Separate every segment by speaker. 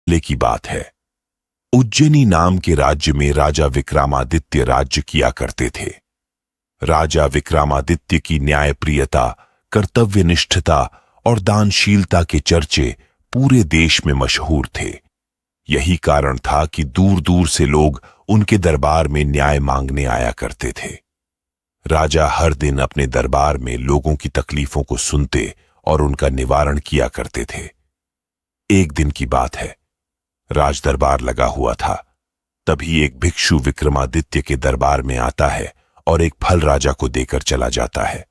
Speaker 1: पहले की बात है। उज्जैनी नाम के राज्य में राजा विक्रमादित्य राज्य किया करते थे। राजा विक्रमादित्य की न्यायप्रियता, कर्तव्यनिष्ठता और दानशीलता के चर्चे पूरे देश में मशहूर थे। यही कारण था कि दूर दूर से लोग उनके दरबार में न्याय मांगने आया करते थे। राजा हर दिन अपने दरबार में लोगों की तकलीफों को सुनते और उनका निवारण किया करते थे। एक दिन की बात है, राज दरबार लगा हुआ था। तभी एक भिक्षु विक्रमादित्य के दरबार में आता है और एक फल राजा को देकर चला जाता है।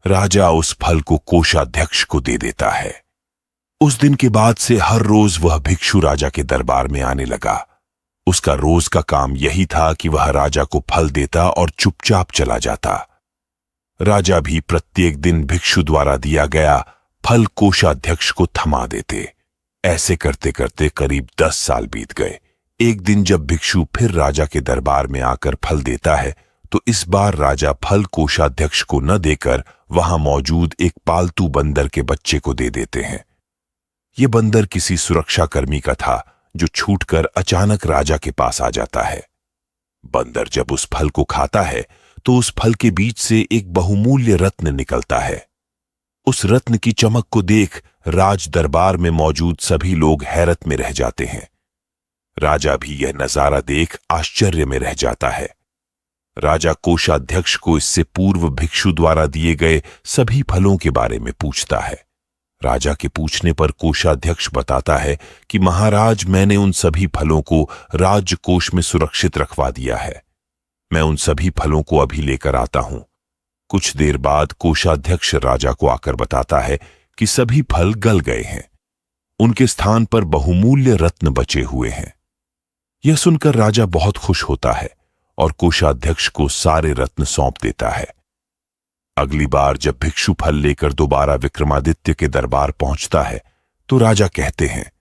Speaker 1: राजा उस फल को कोषाध्यक्ष को दे देता है। उस दिन के बाद से हर रोज वह भिक्षु राजा के दरबार में आने लगा। उसका रोज का काम यही था कि वह राजा को फल देता और चुपचाप चला जाता। राजा भी प्रत्येक दिन भिक्षु द्वारा दिया गया फल कोषाध्यक्ष को थमा देते। ऐसे करते करते करीब 10 साल बीत गए। एक दिन जब भिक्षु फिर राजा के दरबार में आकर फल देता है, तो इस बार राजा फल कोषाध्यक्ष को न देकर वहां मौजूद एक पालतू बंदर के बच्चे को दे देते हैं। यह बंदर किसी सुरक्षाकर्मी का था, जो छूटकर अचानक राजा के पास आ जाता है। बंदर जब उस फल को खाता है, तो उस फल के बीच से एक बहुमूल्य रत्न निकलता है। उस रत्न की चमक को देख राज दरबार में मौजूद सभी लोग हैरत में रह जाते हैं। राजा भी यह नजारा देख आश्चर्य में रह जाता है। राजा कोषाध्यक्ष को इससे पूर्व भिक्षु द्वारा दिए गए सभी फलों के बारे में पूछता है। राजा के पूछने पर कोषाध्यक्ष बताता है कि महाराज, मैंने उन सभी फलों को राजकोष में सुरक्षित रखवा दिया है। मैं उन सभी फलों को अभी लेकर आता हूं। कुछ देर बाद कोषाध्यक्ष राजा को आकर बताता है कि सभी फल गल गए हैं। उनके स्थान पर बहुमूल्य रत्न बचे हुए हैं। यह सुनकर राजा बहुत खुश होता है और कोषाध्यक्ष को सारे रत्न सौंप देता है। अगली बार जब भिक्षु फल लेकर दोबारा विक्रमादित्य के दरबार पहुंचता है, तो राजा कहते हैं,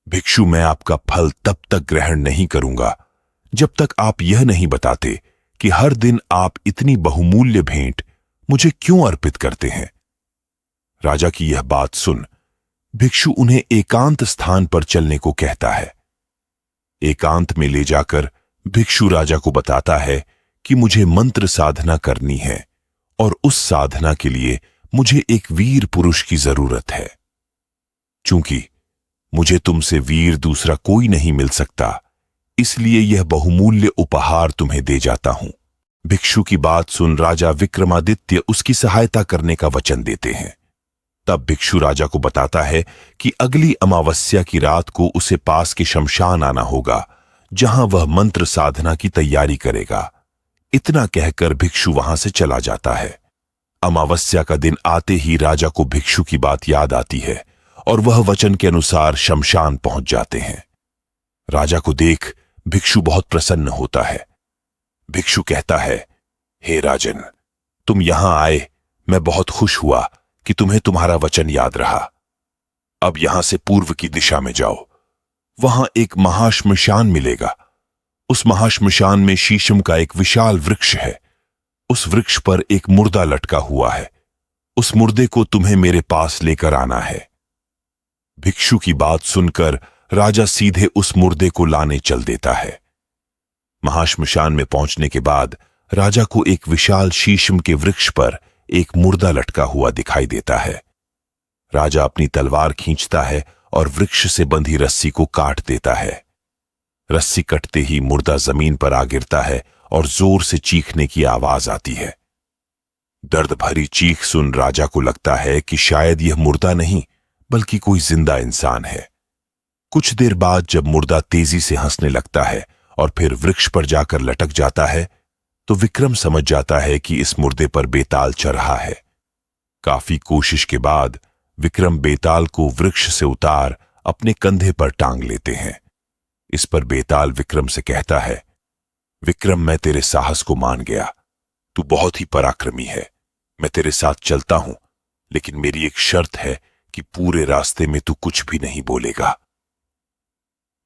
Speaker 1: भिक्षु, मैं आपका फल तब तक ग्रहण नहीं करूंगा जब तक आप यह नहीं बताते कि हर दिन आप इतनी बहुमूल्य भेंट मुझे क्यों अर्पित करते हैं। राजा की यह बात सुन भिक्षु उन्हें एकांत स्थान पर चलने को कहता है। एकांत में ले जाकर भिक्षु राजा को बताता है कि मुझे मंत्र साधना करनी है और उस साधना के लिए मुझे एक वीर पुरुष की जरूरत है। चूंकि मुझे तुमसे वीर दूसरा कोई नहीं मिल सकता, इसलिए यह बहुमूल्य उपहार तुम्हें दे जाता हूं। भिक्षु की बात सुन राजा विक्रमादित्य उसकी सहायता करने का वचन देते हैं। तब भिक्षु राजा को बताता है कि अगली अमावस्या की रात को उसे पास के शमशान आना होगा, जहां वह मंत्र साधना की तैयारी करेगा। इतना कहकर भिक्षु वहां से चला जाता है। अमावस्या का दिन आते ही राजा को भिक्षु की बात याद आती है और वह वचन के अनुसार शमशान पहुंच जाते हैं। राजा को देख भिक्षु बहुत प्रसन्न होता है। भिक्षु कहता है, हे राजन, तुम यहां आए, मैं बहुत खुश हुआ कि तुम्हें तुम्हारा वचन याद रहा। अब यहां से पूर्व की दिशा में जाओ। वहां एक महाश्मशान मिलेगा। उस महाश्मशान में शीशम का एक विशाल वृक्ष है। उस वृक्ष पर एक मुर्दा लटका हुआ है। उस मुर्दे को तुम्हें मेरे पास लेकर आना है। भिक्षु की बात सुनकर राजा सीधे उस मुर्दे को लाने चल देता है। महाश्मशान में पहुंचने के बाद राजा को एक विशाल शीशम के वृक्ष पर एक मुर्दा लटका हुआ दिखाई देता है। राजा अपनी तलवार खींचता है और वृक्ष से बंधी रस्सी को काट देता है। रस्सी कटते ही मुर्दा जमीन पर आ गिरता है और जोर से चीखने की आवाज आती है। दर्द भरी चीख सुन राजा को लगता है कि शायद यह मुर्दा नहीं बल्कि कोई जिंदा इंसान है। कुछ देर बाद जब मुर्दा तेजी से हंसने लगता है और फिर वृक्ष पर जाकर लटक जाता है, तो विक्रम समझ जाता है कि इस मुर्दे पर बेताल चढ़ रहा है। काफी कोशिश के बाद विक्रम बेताल को वृक्ष से उतार अपने कंधे पर टांग लेते हैं। इस पर बेताल विक्रम से कहता है, विक्रम, मैं तेरे साहस को मान गया। तू बहुत ही पराक्रमी है। मैं तेरे साथ चलता हूं, लेकिन मेरी एक शर्त है कि पूरे रास्ते में तू कुछ भी नहीं बोलेगा।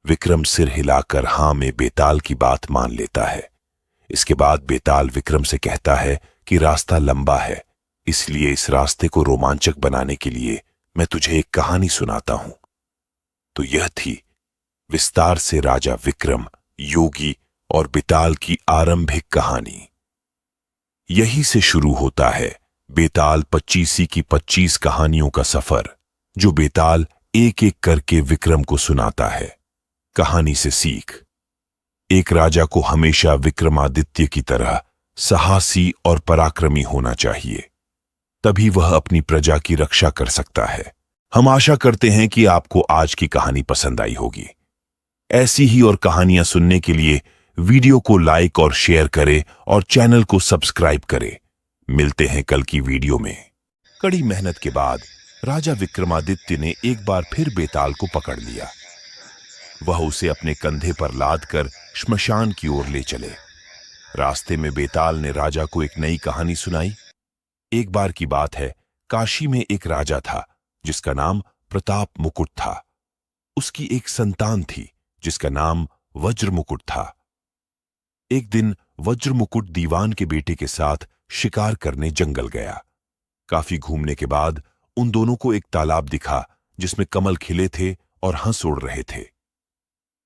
Speaker 1: विक्रम सिर हिलाकर हां में बेताल की बात मान लेता है। इसके बाद बेताल विक्रम से कहता है कि रास्ता लंबा है, इसलिए इस रास्ते को रोमांचक बनाने के लिए मैं तुझे एक कहानी सुनाता हूं। तो यह थी विस्तार से राजा विक्रम, योगी और बेताल की आरंभिक कहानी। यही से शुरू होता है बेताल पच्चीसी की 25 कहानियों का सफर, जो बेताल एक एक करके विक्रम को सुनाता है। कहानी से सीख। एक राजा को हमेशा विक्रमादित्य की तरह साहसी और पराक्रमी होना चाहिए, तभी वह अपनी प्रजा की रक्षा कर सकता है। हम आशा करते हैं कि आपको आज की कहानी पसंद आई होगी। ऐसी ही और कहानियां सुनने के लिए वीडियो को लाइक और शेयर करें और चैनल को सब्सक्राइब करें। मिलते हैं कल की वीडियो में। कड़ी मेहनत के बाद राजा विक्रमादित्य ने एक बार फिर बेताल को पकड़ लिया। वह उसे अपने कंधे पर लाद कर श्मशान की ओर ले चले। रास्ते में बेताल ने राजा को एक नई कहानी सुनाई। एक बार की बात है, काशी में एक राजा था जिसका नाम प्रताप मुकुट था। उसकी एक संतान थी जिसका नाम वज्र मुकुट था। एक दिन वज्र मुकुट दीवान के बेटे के साथ शिकार करने जंगल गया। काफी घूमने के बाद उन दोनों को एक तालाब दिखा जिसमें कमल खिले थे और हंस उड़ रहे थे।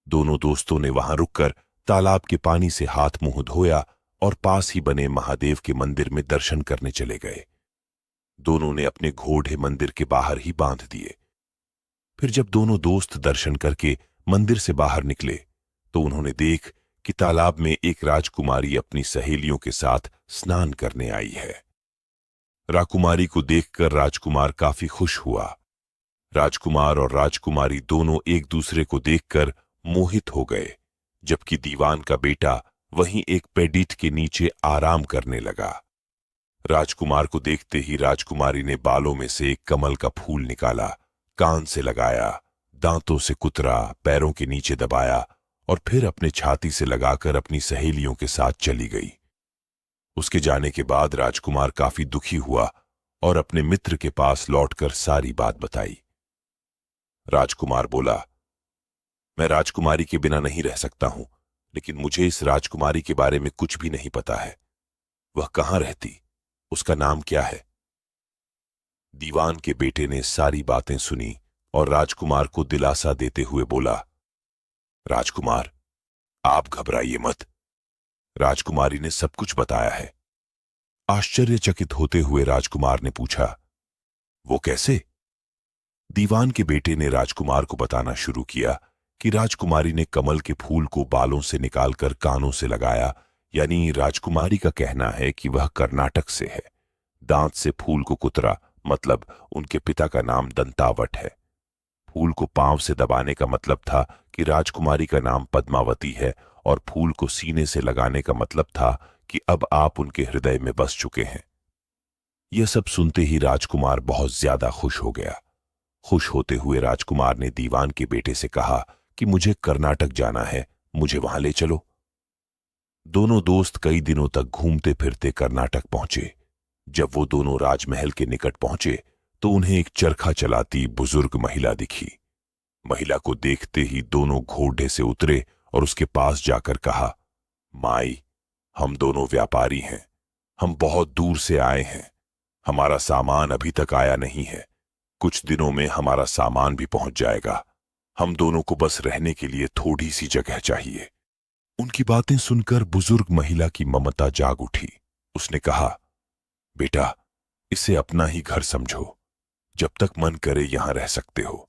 Speaker 1: दोनों दोस्तों ने वहां रुककर तालाब के पानी से हाथ मुंह धोया और पास ही बने महादेव के मंदिर में दर्शन करने चले गए। दोनों ने अपने घोड़े मंदिर के बाहर ही बांध दिए। फिर जब दोनों दोस्त दर्शन करके मंदिर से बाहर निकले तो उन्होंने देख कि तालाब में एक राजकुमारी अपनी सहेलियों के साथ स्नान करने आई है। राजकुमारी को देखकर राजकुमार काफी खुश हुआ। राजकुमार और राजकुमारी दोनों एक दूसरे को देखकर मोहित हो गए, जबकि दीवान का बेटा वहीं एक पेड़ीठ के नीचे आराम करने लगा। राजकुमार को देखते ही राजकुमारी ने बालों में से एक कमल का फूल निकाला, कान से लगाया, दांतों से कुतरा, पैरों के नीचे दबाया और फिर अपने छाती से लगाकर अपनी सहेलियों के साथ चली गई। उसके जाने के बाद राजकुमार काफी दुखी हुआ और अपने मित्र के पास लौटकर सारी बात बताई। राजकुमार बोला, मैं राजकुमारी के बिना नहीं रह सकता हूं, लेकिन मुझे इस राजकुमारी के बारे में कुछ भी नहीं पता है। वह कहां रहती, उसका नाम क्या है? दीवान के बेटे ने सारी बातें सुनी और राजकुमार को दिलासा देते हुए बोला, राजकुमार, आप घबराइए मत। राजकुमारी ने सब कुछ बताया है। आश्चर्यचकित होते हुए राजकुमार ने पूछा, वो कैसे? दीवान के बेटे ने राजकुमार को बताना शुरू किया कि राजकुमारी ने कमल के फूल को बालों से निकालकर कानों से लगाया, यानी राजकुमारी का कहना है कि वह कर्नाटक से है। दांत से फूल को कुतरा, मतलब उनके पिता का नाम दंतावट है। फूल को पांव से दबाने का मतलब था कि राजकुमारी का नाम पद्मावती है, और फूल को सीने से लगाने का मतलब था कि अब आप उनके हृदय में बस चुके हैं। यह सब सुनते ही राजकुमार बहुत ज्यादा खुश हो गया। खुश होते हुए राजकुमार ने दीवान के बेटे से कहा कि मुझे कर्नाटक जाना है, मुझे वहां ले चलो। दोनों दोस्त कई दिनों तक घूमते फिरते कर्नाटक पहुंचे। जब वो दोनों राजमहल के निकट पहुंचे तो उन्हें एक चरखा चलाती बुजुर्ग महिला दिखी। महिला को देखते ही दोनों घोड़े से उतरे और उसके पास जाकर कहा, माई, हम दोनों व्यापारी हैं, हम बहुत दूर से आए हैं, हमारा सामान अभी तक आया नहीं है, कुछ दिनों में हमारा सामान भी पहुंच जाएगा, हम दोनों को बस रहने के लिए थोड़ी सी जगह चाहिए। उनकी बातें सुनकर बुजुर्ग महिला की ममता जाग उठी। उसने कहा, बेटा, इसे अपना ही घर समझो, जब तक मन करे यहां रह सकते हो।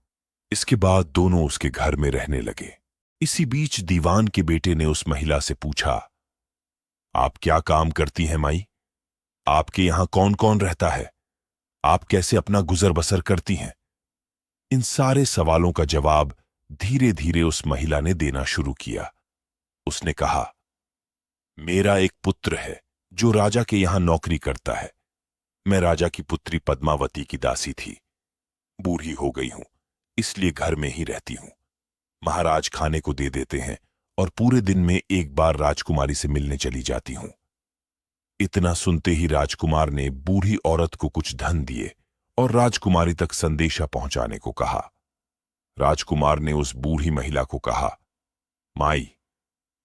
Speaker 1: इसके बाद दोनों उसके घर में रहने लगे। इसी बीच दीवान के बेटे ने उस महिला से पूछा, आप क्या काम करती हैं माई? आपके यहां कौन कौन रहता है? आप कैसे अपना गुजर बसर करती हैं? इन सारे सवालों का जवाब धीरे धीरे उस महिला ने देना शुरू किया। उसने कहा, मेरा एक पुत्र है जो राजा के यहां नौकरी करता है। मैं राजा की पुत्री पद्मावती की दासी थी। बूढ़ी हो गई हूं, इसलिए घर में ही रहती हूं। महाराज खाने को दे देते हैं और पूरे दिन में एक बार राजकुमारी से मिलने चली जाती हूं। इतना सुनते ही राजकुमार ने बूढ़ी औरत को कुछ धन दिए और राजकुमारी तक संदेशा पहुंचाने को कहा। राजकुमार ने उस बूढ़ी महिला को कहा, माई,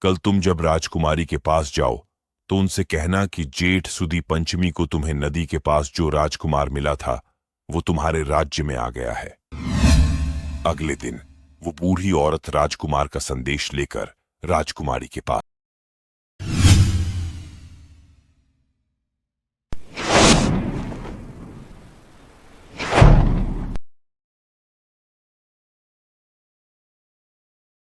Speaker 1: कल तुम जब राजकुमारी के पास जाओ तो उनसे कहना कि जेठ सुदी पंचमी को तुम्हें नदी के पास जो राजकुमार मिला था वो तुम्हारे राज्य में आ गया है। अगले दिन वो बूढ़ी औरत राजकुमार का संदेश लेकर राजकुमारी के पास